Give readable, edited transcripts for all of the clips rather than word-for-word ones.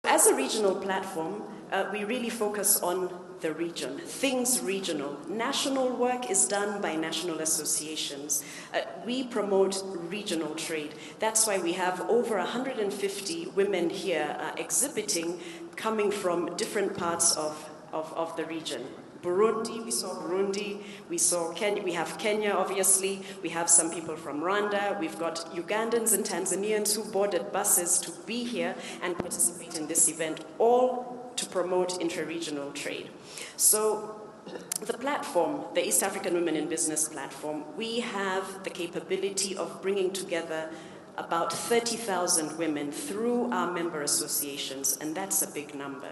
As a regional platform, we really focus on the region, things regional. National work is done by national associations. We promote regional trade. That's why we have over 150 women here exhibiting, coming from different parts of the region. Burundi, we saw Burundi, we saw Kenya, we have Kenya obviously, we have some people from Rwanda, we've got Ugandans and Tanzanians who boarded buses to be here and participate in this event, all to promote intra-regional trade. So the platform, the East African Women in Business platform, we have the capability of bringing together about 30,000 women through our member associations, and that's a big number.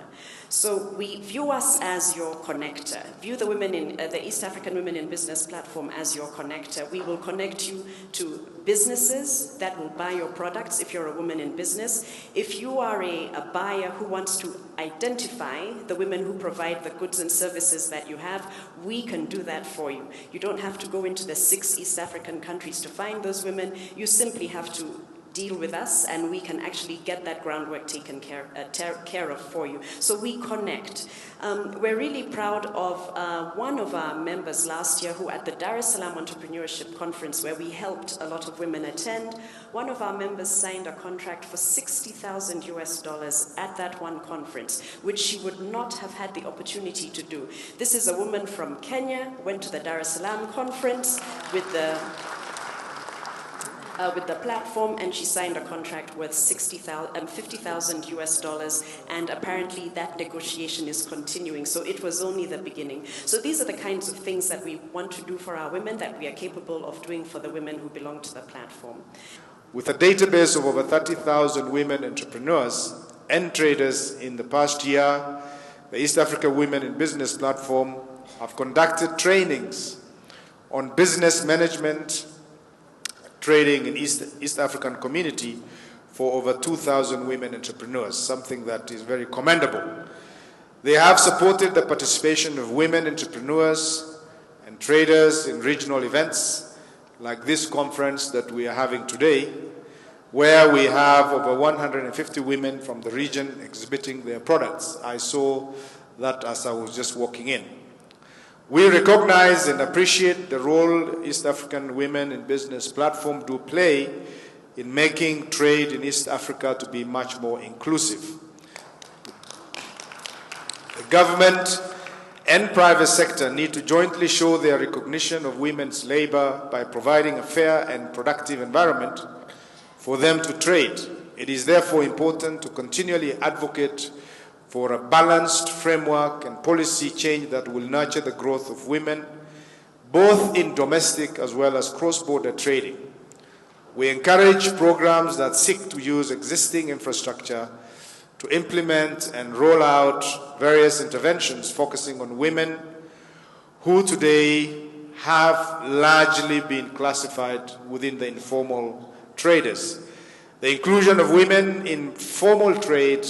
So we view us as your connector. View the women in the East African Women in Business platform as your connector. We will connect you to businesses that will buy your products if you're a woman in business. If you are a buyer who wants to identify the women who provide the goods and services that you have, we can do that for you. You don't have to go into the 6 East African countries to find those women. You simply have to deal with us, and we can actually get that groundwork taken care of for you. So we connect. We're really proud of one of our members last year who at the Dar es Salaam Entrepreneurship Conference, where we helped a lot of women attend, one of our members signed a contract for $60,000 US at that one conference, which she would not have had the opportunity to do. This is a woman from Kenya, went to the Dar es Salaam conference with the platform, and she signed a contract worth $50,000 US, and apparently that negotiation is continuing. So it was only the beginning. So these are the kinds of things that we want to do for our women, that we are capable of doing for the women who belong to the platform. With a database of over 30,000 women entrepreneurs and traders in the past year, the East Africa Women in Business platform have conducted trainings on business management, trading in East African community for over 2,000 women entrepreneurs, something that is very commendable. They have supported the participation of women entrepreneurs and traders in regional events like this conference that we are having today, where we have over 150 women from the region exhibiting their products. I saw that as I was just walking in. We recognize and appreciate the role East African Women in Business platform do play in making trade in East Africa to be much more inclusive. The government and private sector need to jointly show their recognition of women's labor by providing a fair and productive environment for them to trade. It is therefore important to continually advocate for a balanced framework and policy change that will nurture the growth of women, both in domestic as well as cross-border trading. We encourage programs that seek to use existing infrastructure to implement and roll out various interventions focusing on women who today have largely been classified within the informal traders. The inclusion of women in formal trade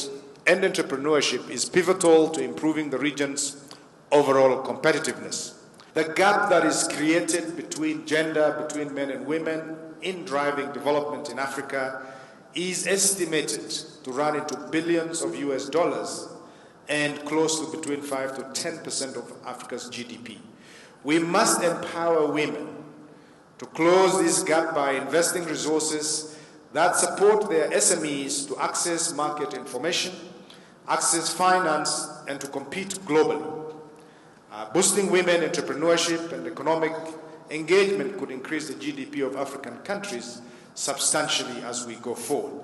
and entrepreneurship is pivotal to improving the region's overall competitiveness. The gap that is created between between men and women in driving development in Africa is estimated to run into billions of US dollars and close to between 5 to 10% of Africa's GDP. We must empower women to close this gap by investing resources that support their SMEs to access market information, access finance, and to compete globally. Boosting women entrepreneurship and economic engagement could increase the GDP of African countries substantially as we go forward.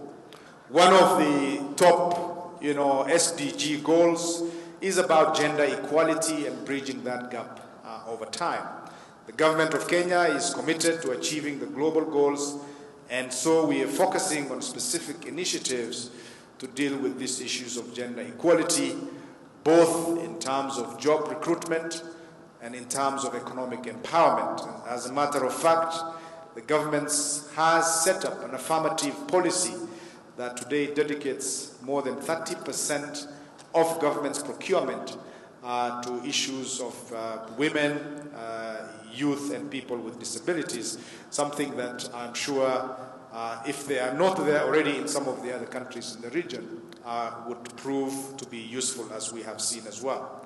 One of the top, SDG goals is about gender equality and bridging that gap over time. The government of Kenya is committed to achieving the global goals, and so we are focusing on specific initiatives to deal with these issues of gender equality, both in terms of job recruitment and in terms of economic empowerment. And as a matter of fact, the government has set up an affirmative policy that today dedicates more than 30% of government's procurement to issues of women, youth, and people with disabilities, something that I'm sure if they are not there already in some of the other countries in the region, would prove to be useful, as we have seen as well.